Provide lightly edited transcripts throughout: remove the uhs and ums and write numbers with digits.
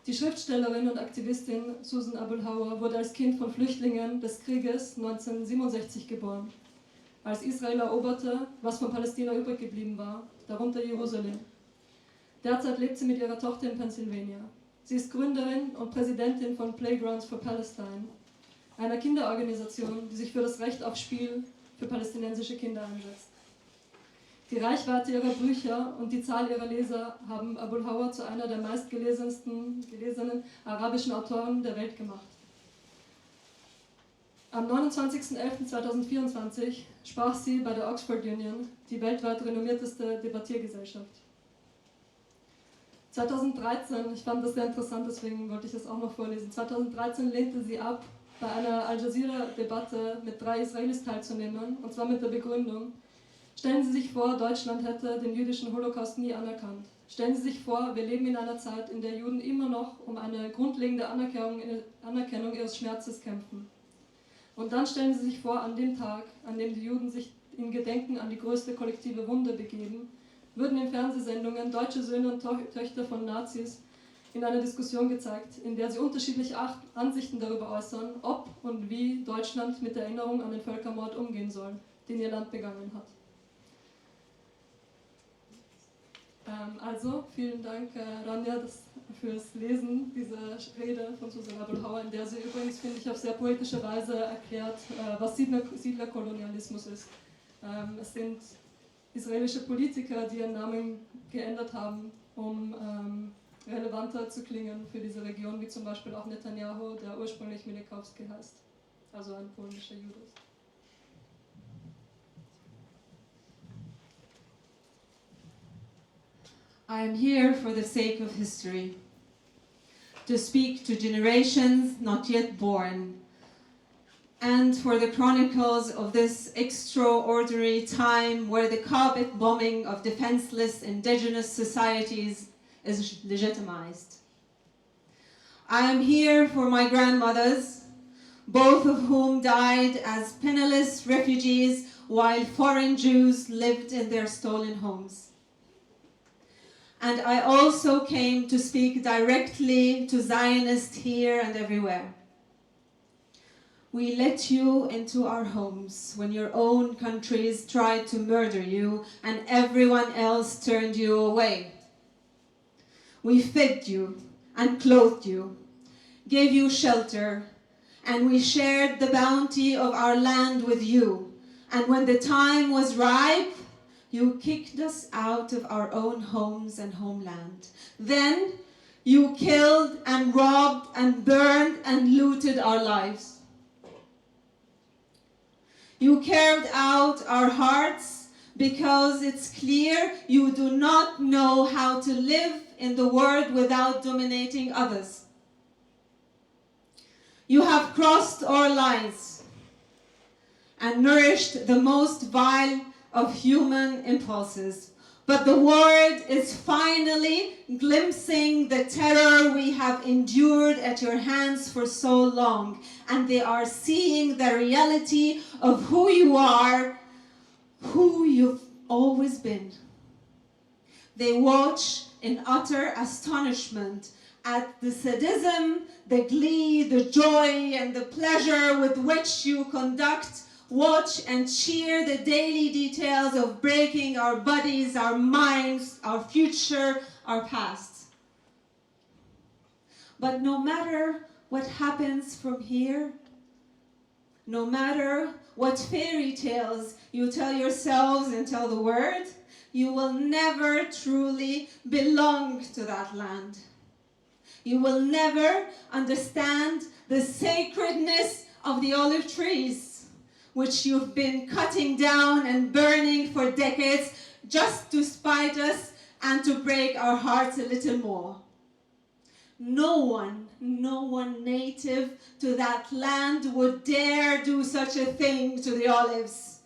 Die Schriftstellerin und Aktivistin Susan Abulhawa wurde als Kind von Flüchtlingen des Krieges 1967 geboren. Als Israel eroberte, was von Palästina übrig geblieben war, darunter Jerusalem. Derzeit lebt sie mit ihrer Tochter in Pennsylvania. Sie ist Gründerin und Präsidentin von Playgrounds for Palestine, einer Kinderorganisation, die sich für das Recht auf Spiel für palästinensische Kinder einsetzt. Die Reichweite ihrer Bücher und die Zahl ihrer Leser haben Abulhawa zu einer der meistgelesenen arabischen Autorinnen der Welt gemacht. Am 29.11.2024 sprach sie bei der Oxford Union, die weltweit renommierteste Debattiergesellschaft. 2013, ich fand das sehr interessant, deswegen wollte ich das auch noch vorlesen. 2013 lehnte sie ab, bei einer Al-Jazeera Debatte mit 3 Israelis teilzunehmen, und zwar mit der Begründung: Stellen Sie sich vor, Deutschland hätte den jüdischen Holocaust nie anerkannt. Stellen Sie sich vor, wir leben in einer Zeit, in der Juden immer noch um eine grundlegende Anerkennung ihres Schmerzes kämpfen. Und dann stellen Sie sich vor, an dem Tag, an dem die Juden sich in Gedenken an die größte kollektive Wunde begeben, würden in Fernsehsendungen deutsche Söhne und Töchter von Nazis in einer Diskussion gezeigt, in der sie unterschiedliche Ansichten darüber äußern, ob und wie Deutschland mit der Erinnerung an den Völkermord umgehen soll, den ihr Land begangen hat. Also, vielen Dank, Rania, fürs Lesen dieser Rede von Susan Abulhawa, in der sie übrigens, finde ich, auf sehr poetische Weise erklärt, was Siedlerkolonialismus ist. Es sind israelische Politiker, die ihren Namen geändert haben, um relevanter zu klingen für diese Region, wie zum Beispiel auch Netanyahu, der ursprünglich Milikowski heißt, also ein polnischer Jude ist. I am here for the sake of history, to speak to generations not yet born, and for the chronicles of this extraordinary time where the carpet bombing of defenseless indigenous societies is legitimized. I am here for my grandmothers, both of whom died as penniless refugees while foreign Jews lived in their stolen homes. And I also came to speak directly to Zionists here and everywhere. We let you into our homes when your own countries tried to murder you and everyone else turned you away. We fed you and clothed you, gave you shelter, and we shared the bounty of our land with you. And when the time was ripe, you kicked us out of our own homes and homeland. Then you killed and robbed and burned and looted our lives. You carved out our hearts because it's clear you do not know how to live in the world without dominating others. You have crossed our lines and nourished the most vile of human impulses. But the world is finally glimpsing the terror we have endured at your hands for so long, and they are seeing the reality of who you are, who you've always been. They watch in utter astonishment at the sadism, the glee, the joy, and the pleasure with which you conduct, watch, and cheer the daily details of breaking our bodies, our minds, our future, our past. But no matter what happens from here, no matter what fairy tales you tell yourselves and tell the world, you will never truly belong to that land. You will never understand the sacredness of the olive trees, which you've been cutting down and burning for decades just to spite us and to break our hearts a little more. No one native to that land would dare do such a thing to the olives.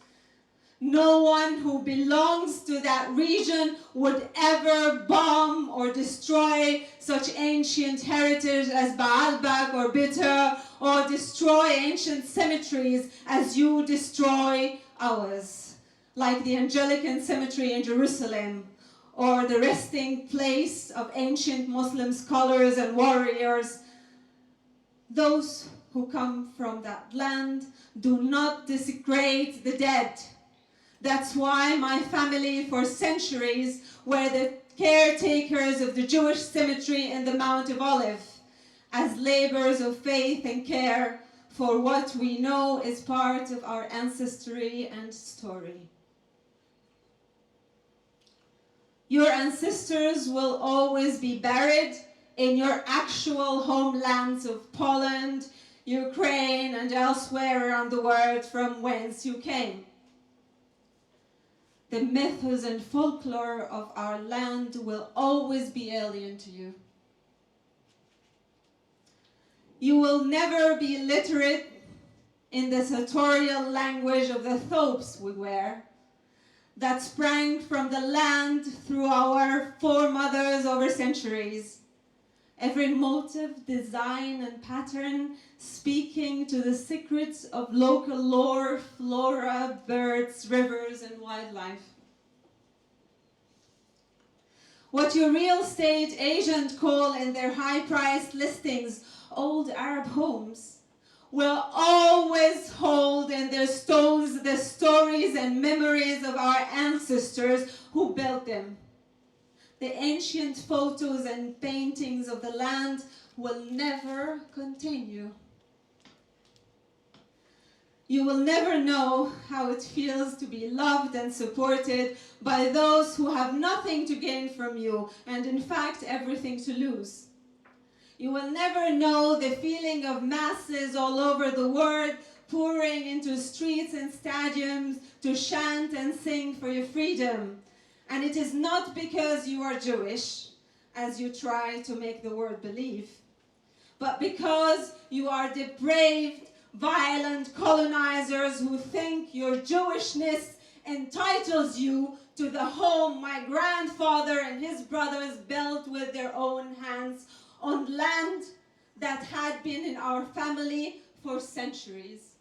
No one who belongs to that region would ever bomb or destroy such ancient heritage as Baalbek or Bitter, or destroy ancient cemeteries as you destroy ours, like the Anglican cemetery in Jerusalem, or the resting place of ancient Muslim scholars and warriors. Those who come from that land do not desecrate the dead. That's why my family for centuries were the caretakers of the Jewish cemetery in the Mount of Olives, as laborers of faith and care for what we know is part of our ancestry and story. Your ancestors will always be buried in your actual homelands of Poland, Ukraine, and elsewhere around the world from whence you came. The myths and folklore of our land will always be alien to you. You will never be literate in the sartorial language of the thobes we wear, that sprang from the land through our foremothers over centuries. Every motive, design, and pattern speaking to the secrets of local lore, flora, birds, rivers, and wildlife. What your real estate agent call in their high-priced listings old Arab homes will always hold in their stones the stories and memories of our ancestors who built them. The ancient photos and paintings of the land will never continue. You will never know how it feels to be loved and supported by those who have nothing to gain from you and in fact everything to lose. You will never know the feeling of masses all over the world pouring into streets and stadiums to chant and sing for your freedom. And it is not because you are Jewish, as you try to make the world believe, but because you are depraved, violent colonizers who think your Jewishness entitles you to the home my grandfather and his brothers built with their own hands on land that had been in our family for centuries.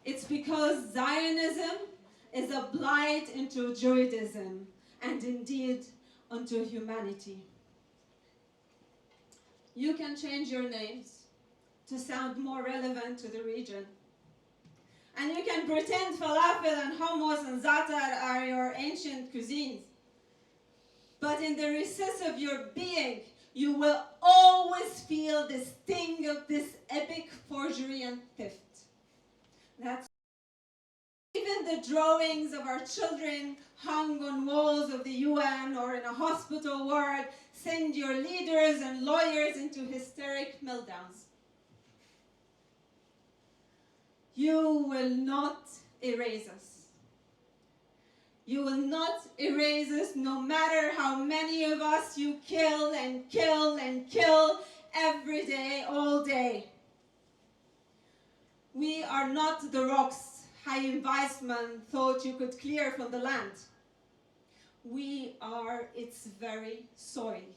It's because Zionism is a blight into Judaism and indeed unto humanity. You can change your names to sound more relevant to the region. And you can pretend falafel and hummus and za'atar are your ancient cuisines. But in the recess of your being, you will always feel the sting of this epic forgery and theft. That's even the drawings of our children hung on walls of the UN or in a hospital ward send your leaders and lawyers into hysteric meltdowns. You will not erase us. You will not erase us no matter how many of us you kill and kill and kill every day, all day. We are not the rocks Chaim Weizmann thought you could clear from the land. We are its very soil.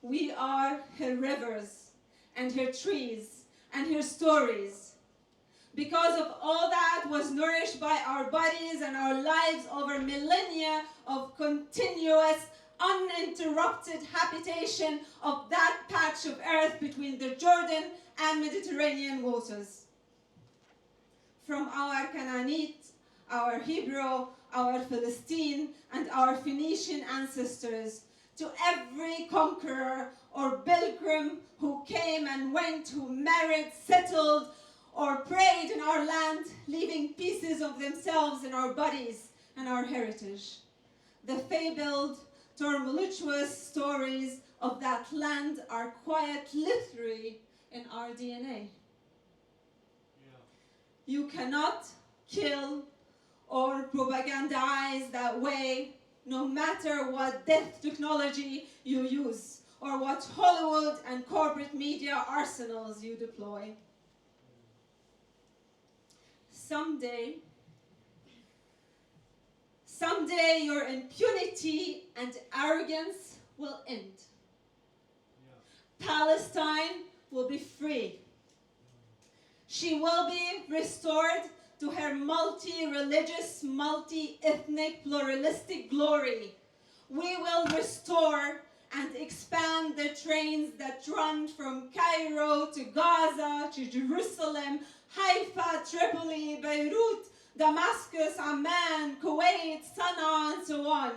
We are her rivers and her trees and her stories. Because of all that was nourished by our bodies and our lives over millennia of continuous, uninterrupted habitation of that patch of earth between the Jordan and Mediterranean waters. From our Canaanite, our Hebrew, our Philistine, and our Phoenician ancestors, to every conqueror or pilgrim who came and went, who married, settled, or prayed in our land, leaving pieces of themselves in our bodies and our heritage. The fabled, tumultuous stories of that land are quiet literary in our DNA. You cannot kill or propagandize that way, no matter what death technology you use or what Hollywood and corporate media arsenals you deploy. Someday your impunity and arrogance will end. Palestine will be free. She will be restored to her multi-religious, multi-ethnic, pluralistic glory. We will restore and expand the trains that run from Cairo to Gaza to Jerusalem, Haifa, Tripoli, Beirut, Damascus, Amman, Kuwait, Sana'a, and so on.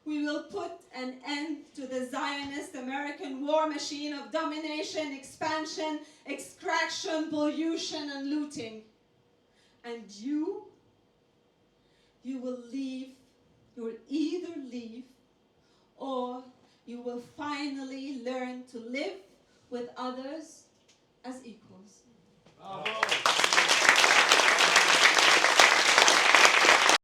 We will put an end to the Zionist American war machine of domination, expansion, extraction, pollution, and looting. And you will leave, you will either leave or you will finally learn to live with others as equals. Bravo.